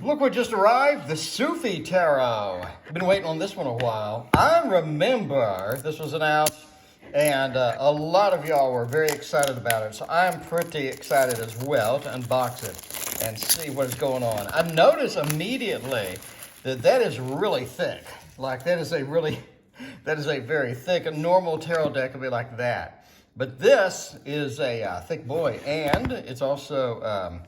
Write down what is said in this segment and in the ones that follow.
Look what just arrived, the Sufi Tarot. I've been waiting on this one a while. I remember this was announced, and a lot of y'all were very excited about it, so I'm pretty excited as well to unbox it and see what is going on. I noticed immediately that is really thick. Like, that is a very thick. A normal tarot deck would be like that. But this is a thick boy, and it's also...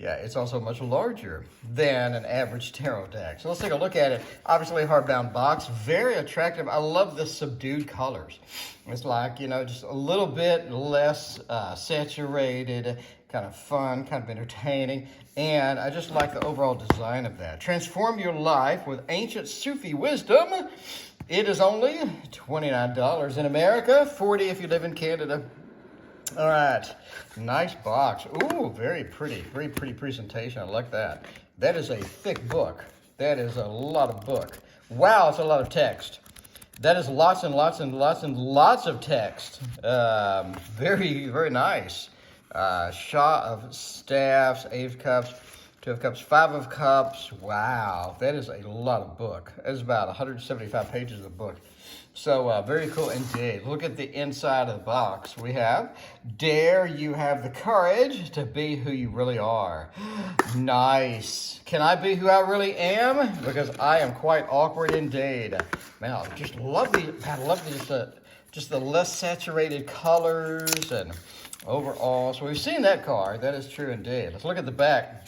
it's also much larger than an average tarot deck. So let's take a look at it. Obviously a hardbound box, very attractive. I love the subdued colors. It's like, just a little bit less saturated, kind of fun, kind of entertaining. And I just like the overall design of that. Transform your life with ancient Sufi wisdom. It is only $29 in America, $40 if you live in Canada. All right, nice box. Ooh, very pretty presentation. I like that. That is a thick book. That is a lot of book. Wow, it's a lot of text. That is lots and lots and lots and lots of text. Very nice. Shah of Staffs, 8 of Cups, 2 of Cups, 5 of Cups. Wow, that is a lot of book. That is about 175 pages of book. So very cool indeed. Look at the inside of the box. We have, dare you have the courage to be who you really are. Nice. Can I be who I really am? Because I am quite awkward indeed. Man, I just love these. I love these, just the less saturated colors and overall. So we've seen that card. That is true indeed. Let's look at the back.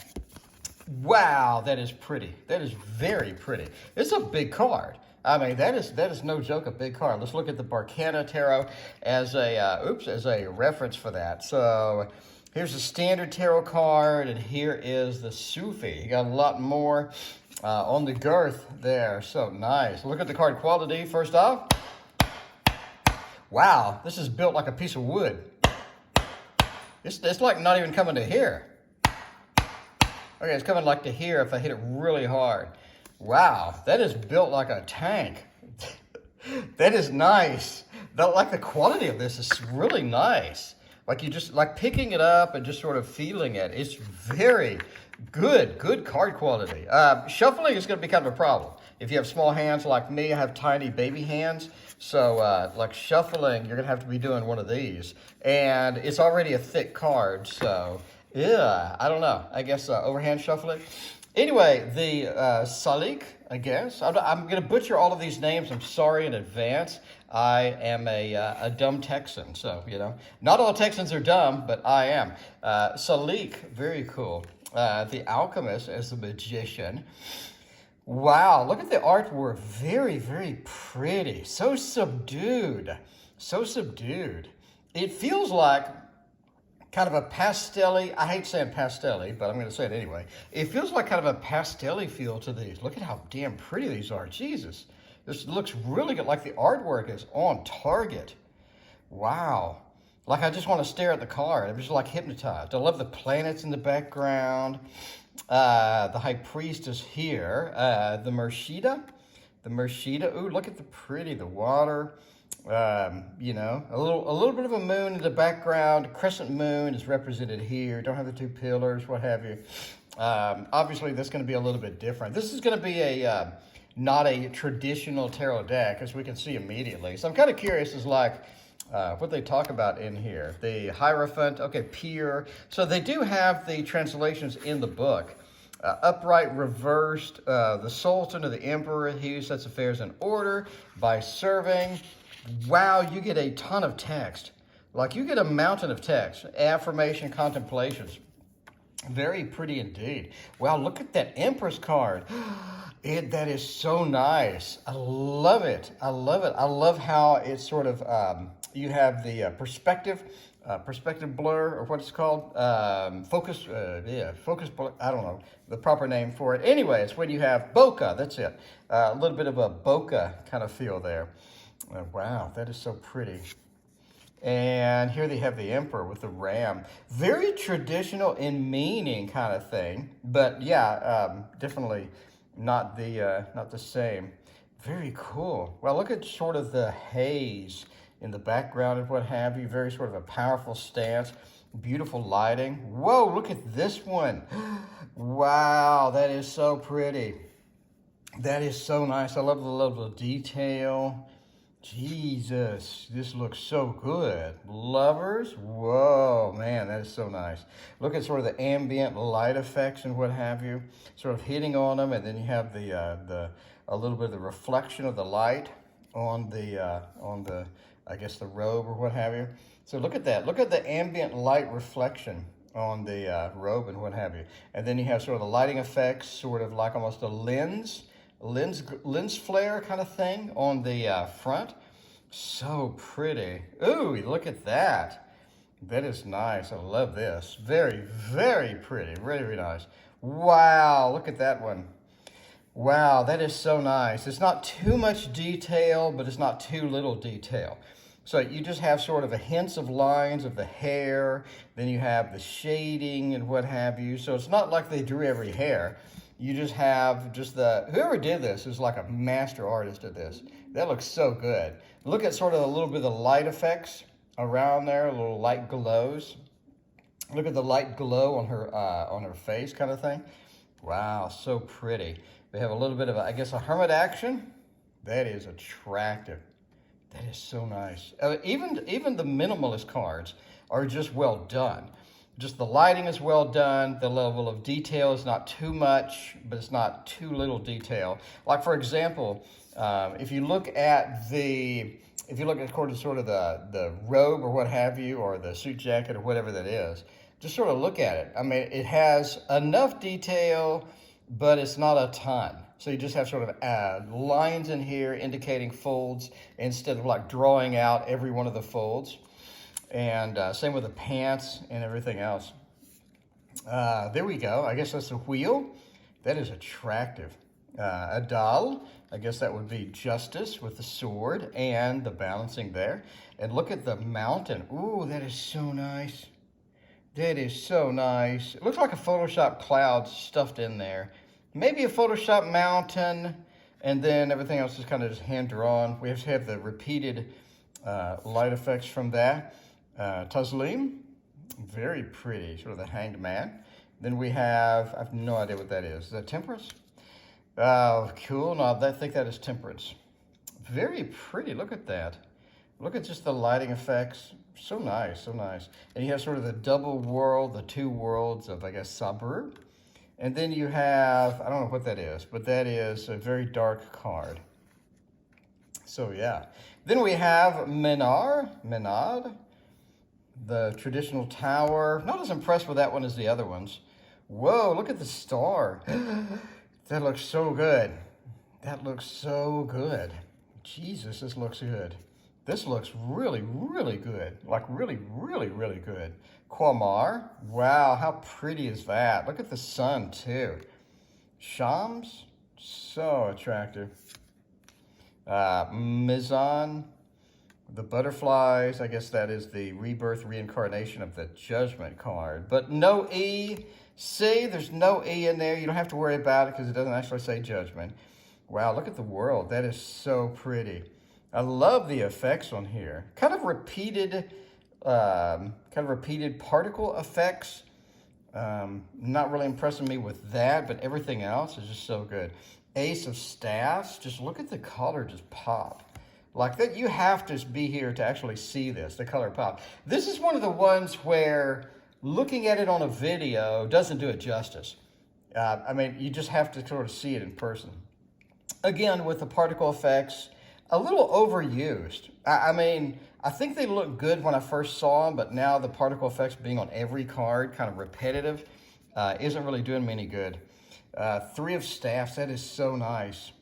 Wow, that is pretty. That is very pretty. It's a big card. I mean, that is no joke, a big card. Let's look at the Barcana Tarot as a reference for that. So here's the standard tarot card, and here is the Sufi. You got a lot more on the girth there. So nice. Look at the card quality first off. Wow, this is built like a piece of wood. It's like not even coming to here. Okay, it's coming like to here if I hit it really hard. Wow, that is built like a tank. That is nice. Like the quality of this is really nice. Like you just like picking it up and just sort of feeling it. It's very good card quality. Shuffling is going to be kind of a problem. If you have small hands like me, I have tiny baby hands. So like shuffling, you're going to have to be doing one of these. And it's already a thick card, so yeah, I don't know. I guess overhand shuffle it. Anyway, the Salik, I guess. I'm going to butcher all of these names. I'm sorry in advance. I am a dumb Texan, so, Not all Texans are dumb, but I am. Salik, very cool. The Alchemist as the Magician. Wow, look at the artwork. Very pretty. So subdued. It feels like kind of a pastel-y, I hate saying pastel-y, but I'm going to say it anyway. It feels like kind of a pastel-y feel to these. Look at how damn pretty these are. Jesus. This looks really good. Like the artwork is on target. Wow. Like I just want to stare at the card. I'm just like hypnotized. I love the planets in the background. The High Priestess here. The Mershida. Ooh, look at the water. A little bit of a moon in the background. Crescent moon is represented here. Don't have the 2 pillars, what have you. Obviously, that's going to be a little bit different. This is going to be not a traditional tarot deck, as we can see immediately. So I'm kind of curious as like what they talk about in here. The Hierophant, okay, Peer. So they do have the translations in the book. Upright, reversed, the Sultan or the Emperor, he who sets affairs in order by serving. Wow, you get a ton of text. Like you get a mountain of text. Affirmation, contemplations. Very pretty indeed. Wow, look at that Empress card. That is so nice. I love it. I love how it's sort of, you have the perspective blur, or what it's called. Focus blur. I don't know the proper name for it. Anyway, it's when you have bokeh. That's it. A little bit of a bokeh kind of feel there. Wow, that is so pretty. And here they have the Emperor with the ram. Very traditional in meaning kind of thing. But yeah, definitely not the same. Very cool. Well, look at sort of the haze in the background and what have you. Very sort of a powerful stance. Beautiful lighting. Whoa, look at this one. Wow, that is so pretty. That is so nice. I love the level of detail. Jesus, this looks so good. Lovers, whoa, man, that is so nice. Look at sort of the ambient light effects and what have you, sort of hitting on them, and then you have a little bit of the reflection of the light on the I guess the robe or what have you. So look at that. Look at the ambient light reflection on the robe and what have you. And then you have sort of the lighting effects, sort of like almost a lens flare kind of thing on the front. So pretty. Ooh, look at that. That is nice. I love this. Very, very pretty. Very, very nice. Wow, look at that one. Wow, that is so nice. It's not too much detail, but it's not too little detail. So you just have sort of a hints of lines of the hair, then you have the shading and what have you. So it's not like they drew every hair. You just have whoever did this is like a master artist at this. That looks so good. Look at sort of a little bit of the light effects around there, little light glows. Look at the light glow on her face kind of thing. Wow, so pretty. We have a little bit of, I guess, a hermit action. That is attractive. That is so nice. Even the minimalist cards are just well done. Just the lighting is well done. The level of detail is not too much, but it's not too little detail. Like for example, if you look according to sort of the robe or what have you, or the suit jacket or whatever that is, just sort of look at it. I mean, it has enough detail, but it's not a ton. So you just have sort of lines in here indicating folds instead of like drawing out every one of the folds. And same with the pants and everything else. There we go. I guess that's a wheel. That is attractive. A doll. I guess that would be justice with the sword and the balancing there. And look at the mountain. Ooh, that is so nice. That is so nice. It looks like a Photoshop cloud stuffed in there. Maybe a Photoshop mountain, and then everything else is kind of just hand-drawn. We have the repeated light effects from that. Taslim, very pretty, sort of the hanged man. Then we have, I have no idea what that is. Is that temperance? Oh, cool. No, I think that is temperance. Very pretty. Look at that. Look at just the lighting effects. So nice, so nice. And you have sort of the double world, the two worlds of, I guess, Sabr. And then you have, I don't know what that is, but that is a very dark card. So yeah. Then we have Menad, the traditional tower. Not as impressed with that one as the other ones. Whoa, look at the star. That looks so good. That looks so good. Jesus, this looks good. This looks really, really good. Like really, really, really good. Qamar. Wow, how pretty is that? Look at the sun, too. Shams. So attractive. Mizan. The butterflies. I guess that is the rebirth, reincarnation of the judgment card. But no E. See, there's no E in there. You don't have to worry about it because it doesn't actually say judgment. Wow, look at the world. That is so pretty. I love the effects on here. Kind of repeated particle effects. Not really impressing me with that, but everything else is just so good. Ace of Staffs. Just look at the color just pop. Like that, you have to be here to actually see this, the color pop. This is one of the ones where looking at it on a video doesn't do it justice. I mean, you just have to sort of see it in person. Again, with the particle effects, a little overused. I mean, I think they looked good when I first saw them, but now the particle effects being on every card, kind of repetitive, isn't really doing me any good. Three of Staffs, that is so nice.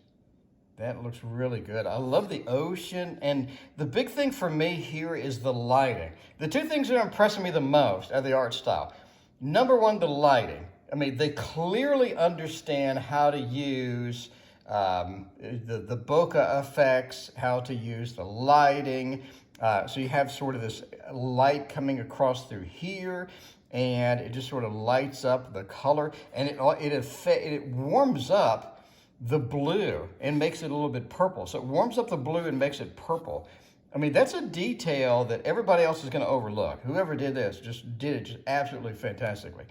That looks really good. I love the ocean, and the big thing for me here is the lighting. The two things that are impressing me the most are the art style. Number one, the lighting. I mean, they clearly understand how to use the bokeh effects, how to use the lighting. So you have sort of this light coming across through here, and it just sort of lights up the color, and it warms up the blue and makes it a little bit purple. So it warms up the blue and makes it purple. I mean, that's a detail that everybody else is going to overlook. Whoever did this just did it just absolutely fantastically.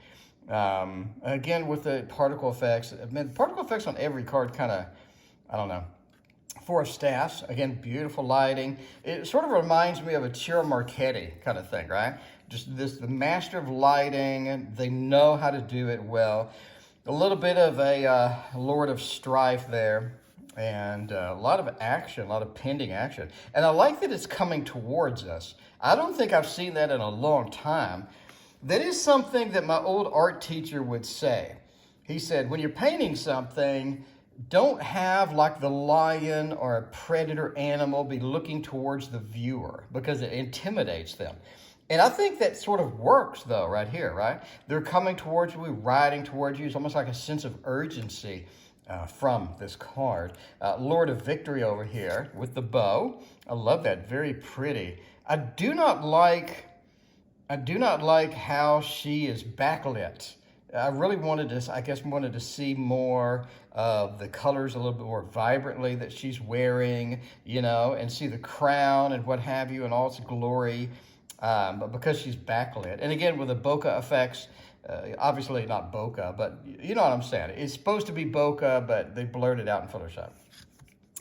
Again, with the particle effects, I mean, particle effects on every card kind of, I don't know. Four of Staffs, again, beautiful lighting. It sort of reminds me of a Ciro Marchetti kind of thing, right? Just this, the master of lighting, they know how to do it well. A little bit of a Lord of Strife there, and a lot of action, a lot of pending action. And I like that it's coming towards us. I don't think I've seen that in a long time. That is something that my old art teacher would say. He said, when you're painting something, don't have like the lion or a predator animal be looking towards the viewer because it intimidates them. And I think that sort of works though right here, right? They're coming towards you, riding towards you. It's almost like a sense of urgency from this card. Lord of Victory over here with the bow. I love that, very pretty. I do not like how she is backlit. I really wanted to see more of the colors a little bit more vibrantly that she's wearing, you know, and see the crown and what have you and all its glory, but because she's backlit. And again, with the bokeh effects, obviously not bokeh, but you know what I'm saying. It's supposed to be bokeh, but they blurred it out in Photoshop.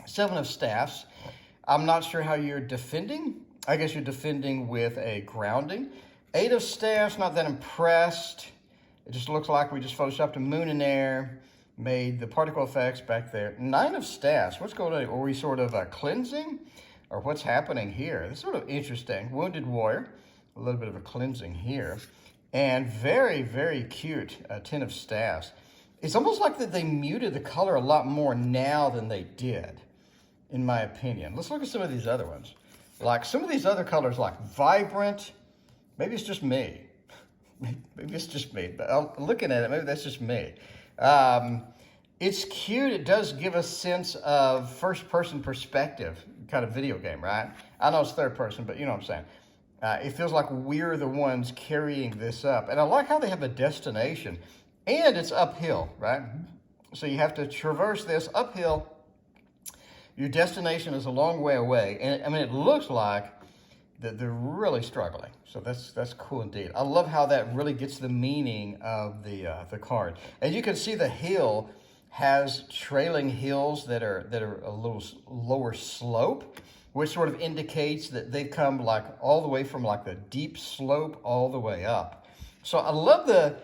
Seven of Staffs. I'm not sure how you're defending. I guess you're defending with a grounding. Eight of Staffs, not that impressed. It just looks like we just photoshopped a moon in there, made the particle effects back there. Nine of Staffs, what's going on? Are we sort of cleansing? Or what's happening here? It's sort of interesting. Wounded Warrior, a little bit of a cleansing here. And very, very cute, Ten of Staffs. It's almost like that they muted the color a lot more now than they did, in my opinion. Let's look at some of these other ones. Like some of these other colors, like vibrant, maybe it's just me. Maybe it's just me, but looking at it, maybe that's just me. It's cute. It does give a sense of first-person perspective kind of video game, right? I know it's third person, but you know what I'm saying. It feels like we're the ones carrying this up. And I like how they have a destination. And it's uphill, right? So you have to traverse this uphill. Your destination is a long way away. And I mean, it looks like that they're really struggling. So that's cool indeed. I love how that really gets the meaning of the card. And you can see the hill has trailing hills that are a little lower slope, which sort of indicates that they've come like all the way from like the deep slope all the way up. So I love the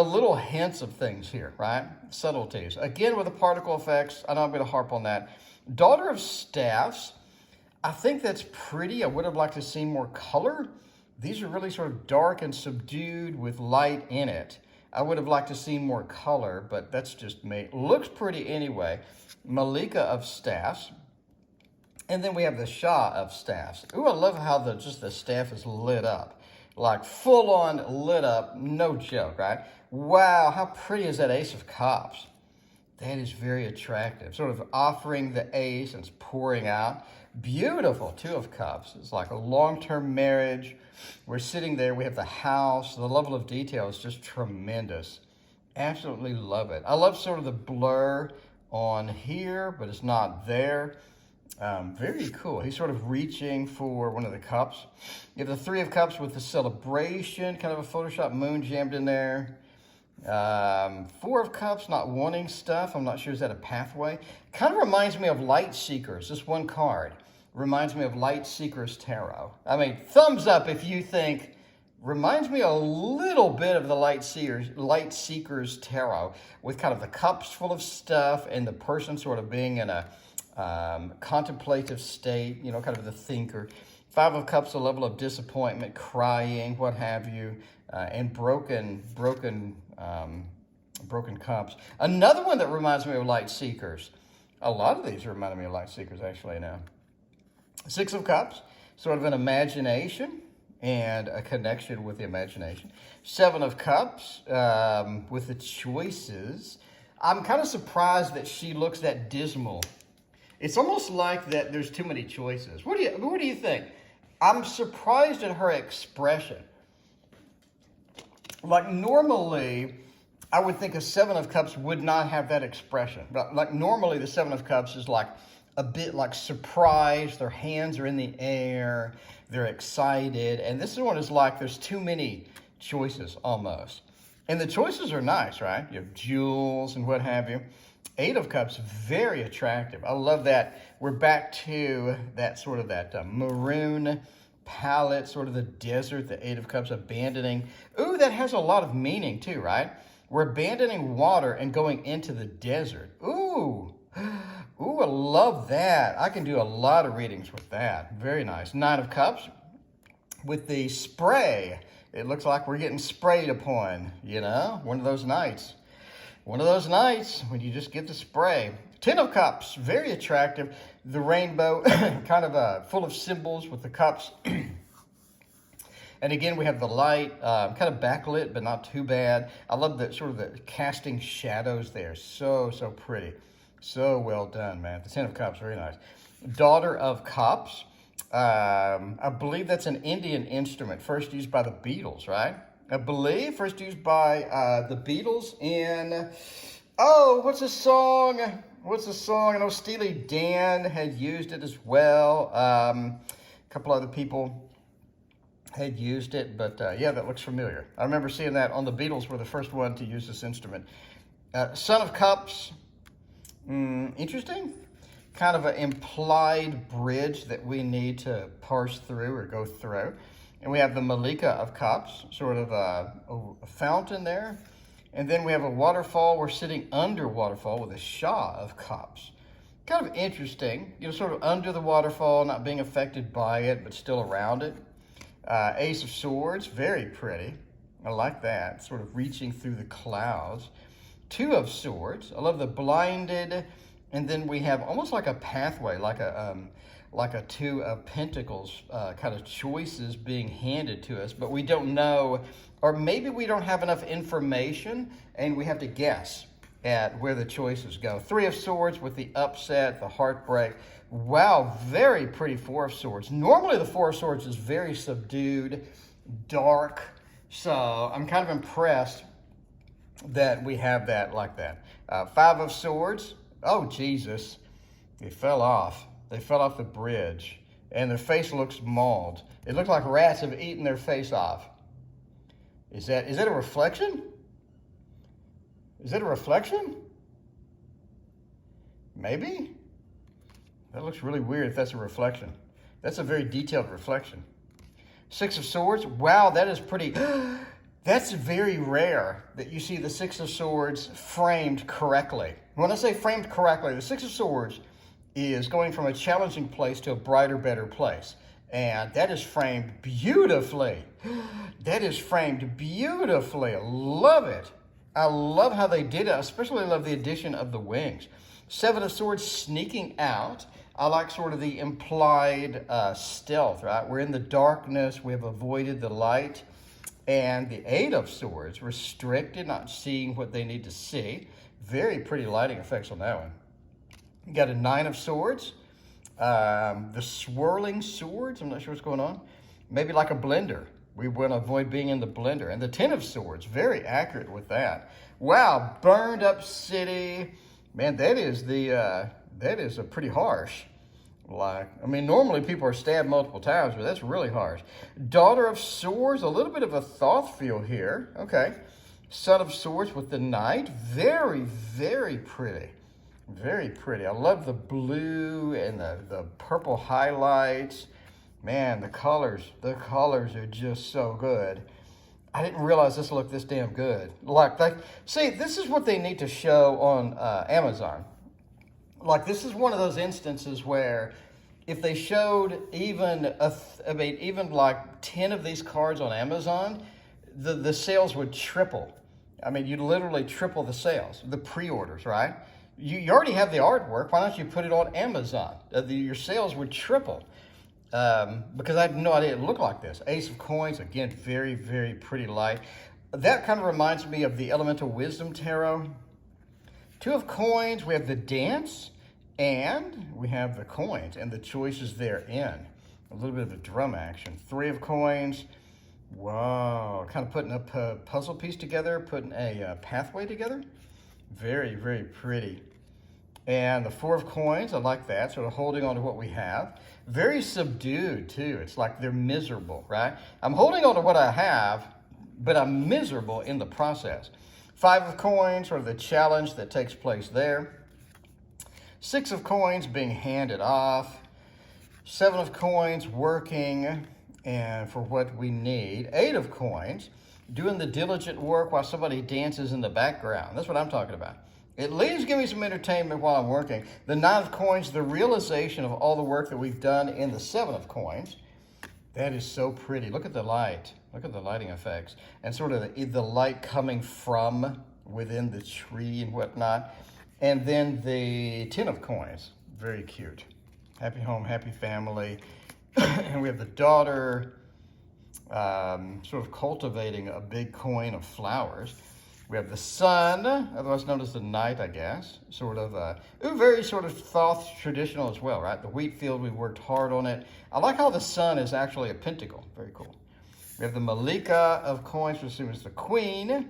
little hints of things here, right? Subtleties. Again, with the particle effects, I know I'm going to harp on that. Daughter of Staffs, I think that's pretty. I would have liked to see more color. These are really sort of dark and subdued with light in it. I would have liked to see more color, but that's just me. Looks pretty anyway. Malika of Staffs. And then we have the Shah of Staffs. Ooh, I love how the staff is lit up. Like full on lit up, no joke, right? Wow, how pretty is that Ace of Cups? That is very attractive. Sort of offering the ace and it's pouring out. Beautiful, Two of Cups. It's like a long-term marriage. We're sitting there, we have the house. The level of detail is just tremendous. Absolutely love it. I love sort of the blur on here, but it's not there. Very cool. He's sort of reaching for one of the cups. You have the Three of Cups with the celebration, kind of a Photoshop moon jammed in there. Four of Cups, not wanting stuff. I'm not sure, is that a pathway? Kind of reminds me of Light Seekers. This one card reminds me of Light Seekers Tarot. I mean, thumbs up if you think, reminds me a little bit of the Light Seekers Tarot with kind of the cups full of stuff and the person sort of being in a contemplative state, you know, kind of the thinker. Five of Cups, a level of disappointment, crying, what have you, and broken cups. Another one that reminds me of Light Seekers. A lot of these are reminding me of Light Seekers actually now. Six of Cups, sort of an imagination and a connection with the imagination. Seven of Cups, with the choices. I'm kind of surprised that she looks that dismal. It's almost like that there's too many choices. What do you think? I'm surprised at her expression. Like normally, I would think a Seven of Cups would not have that expression. But like normally the Seven of Cups is like a bit like surprised. Their hands are in the air. They're excited. And this one is like there's too many choices almost. And the choices are nice, right? You have jewels and what have you. Eight of Cups, very attractive. I love that. We're back to that sort of that maroon palette, sort of the desert, the Eight of Cups, abandoning. Ooh, that has a lot of meaning too, right? We're abandoning water and going into the desert. Ooh, ooh, I love that. I can do a lot of readings with that. Very nice. Nine of Cups with the spray. It looks like we're getting sprayed upon, you know, one of those nights. One of those nights when you just get the spray. Ten of Cups, very attractive. The rainbow, kind of full of symbols with the cups. And again, we have the light, kind of backlit, but not too bad. I love the sort of the casting shadows there. So, so pretty. So well done, man. The Ten of Cups, very nice. Daughter of Cups. I believe that's an Indian instrument, first used by the Beatles, right? I believe first used by the Beatles in, oh, what's the song? What's the song? I know Steely Dan had used it as well. A couple other people had used it, but yeah, that looks familiar. I remember seeing that on the Beatles were the first one to use this instrument. Son of Cups, interesting. Kind of an implied bridge that we need to parse through or go through. And we have the Malika of Cups, sort of a fountain there. And then we have a waterfall. We're sitting under waterfall with a Shah of Cups. Kind of interesting, you know, sort of under the waterfall, not being affected by it, but still around it. Ace of Swords, very pretty. I like that, sort of reaching through the clouds. Two of Swords, I love the blinded. And then we have almost like a pathway, like a Two of Pentacles kind of choices being handed to us, but we don't know, or maybe we don't have enough information and we have to guess at where the choices go. Three of Swords with the upset, the heartbreak. Wow, very pretty Four of Swords. Normally the Four of Swords is very subdued, dark, so I'm kind of impressed that we have that like that. Five of Swords. Oh, Jesus, they fell off. They fell off the bridge, and their face looks mauled. It looks like rats have eaten their face off. Is that a reflection? Is it a reflection? Maybe? That looks really weird if that's a reflection. That's a very detailed reflection. Six of Swords. Wow, that is pretty... That's very rare that you see the Six of Swords framed correctly. When I say framed correctly, the Six of Swords is going from a challenging place to a brighter, better place. And that is framed beautifully. That is framed beautifully. I love it. I love how they did it. I especially love the addition of the wings. Seven of Swords sneaking out. I like sort of the implied stealth, right? We're in the darkness. We have avoided the light. And the Eight of Swords, restricted, not seeing what they need to see. Very pretty lighting effects on that one. You got a Nine of Swords. The Swirling Swords, I'm not sure what's going on. Maybe like a blender. We want to avoid being in the blender. And the Ten of Swords, very accurate with that. Wow, burned up city. Man, that is a pretty harsh. Like, I mean, normally people are stabbed multiple times, but that's really harsh. Daughter of Swords, a little bit of a thought feel here. Okay. Son of Swords with the Knight. Very, very pretty. Very pretty. I love the blue and the purple highlights. Man, the colors are just so good. I didn't realize this looked this damn good. See, this is what they need to show on Amazon. Like, this is one of those instances where if they showed even like 10 of these cards on Amazon, the sales would triple. I mean, you'd literally triple the sales, the pre-orders, right? You already have the artwork. Why don't you put it on Amazon? Your sales would triple. Because I had no idea it looked like this. Ace of Coins, again, very, very pretty light. That kind of reminds me of the Elemental Wisdom Tarot. Two of Coins, we have the Dance, and we have the coins and the choices therein. A little bit of a drum action. Three of Coins. Wow, kind of putting a puzzle piece together, putting a pathway together. Very, very pretty. And the 4 of coins, I like that, sort of holding on to what we have. Very subdued, too. It's like they're miserable, right? I'm holding on to what I have, but I'm miserable in the process. 5 of coins, sort of the challenge that takes place there. 6 of coins being handed off. 7 of coins working and for what we need. 8 of coins doing the diligent work while somebody dances in the background. That's what I'm talking about. At least give me some entertainment while I'm working. The 9 of coins, the realization of all the work that we've done in the 7 of coins. That is so pretty. Look at the light. Look at the lighting effects. And sort of the light coming from within the tree and whatnot. And then the 10 of coins. Very cute. Happy home, happy family. And we have the daughter sort of cultivating a big coin of flowers. We have the sun, otherwise known as the night, I guess. Sort of, very sort of Thoth traditional as well, right? The wheat field, we worked hard on it. I like how the sun is actually a pentacle. Very cool. We have the Malika of coins, which is the queen.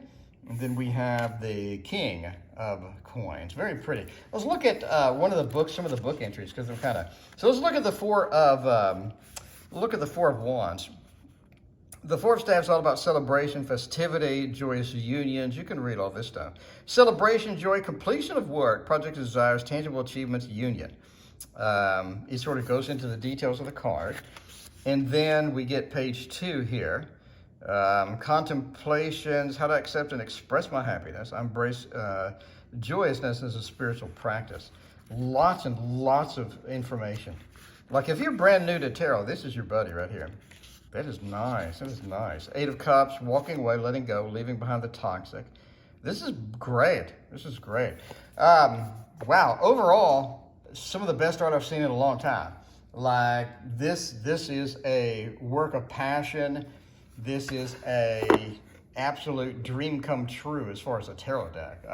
And then we have the king of coins. Very pretty. Let's look at one of the books, some of the book entries, because they're kind of... So let's look at the 4 of wands. The 4 of staves is all about celebration, festivity, joyous unions. You can read all this stuff. Celebration, joy, completion of work, project desires, tangible achievements, union. It sort of goes into the details of the card. And then we get page 2 here. Contemplations, how to accept and express my happiness. I embrace joyousness as a spiritual practice. Lots and lots of information. Like if you're brand new to tarot, this is your buddy right here. That is nice. That is nice. 8 of Cups, walking away, letting go, leaving behind the toxic. This is great. This is great. Wow. Overall, some of the best art I've seen in a long time. Like this is a work of passion. This is a absolute dream come true as far as a tarot deck.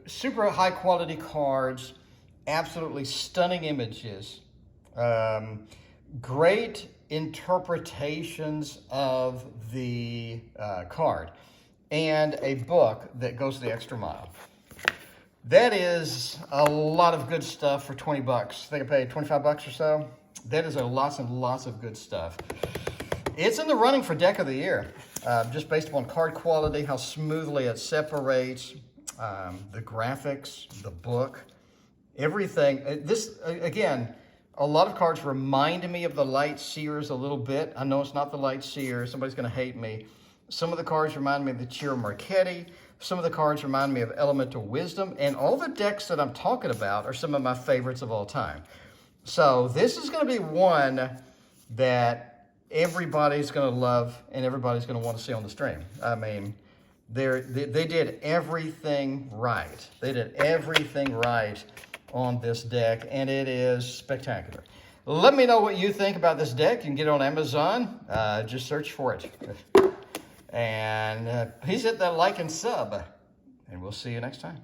Super high quality cards, absolutely stunning images, great interpretations of the card, and a book that goes the extra mile. That is a lot of good stuff for 20 bucks. I think I paid 25 bucks or so. That is lots and lots of good stuff. It's in the running for Deck of the Year, just based upon card quality, how smoothly it separates, the graphics, the book, everything. This, again, a lot of cards remind me of the Light Seers a little bit. I know it's not the Light Seers. Somebody's going to hate me. Some of the cards remind me of the Chiro Marchetti. Some of the cards remind me of Elemental Wisdom. And all the decks that I'm talking about are some of my favorites of all time. So this is going to be one that everybody's going to love and everybody's going to want to see on the stream. I mean, they did everything right. They did everything right on this deck, and it is spectacular. Let me know what you think about this deck. You can get it on Amazon. Just search for it. And please hit that like and sub, and we'll see you next time.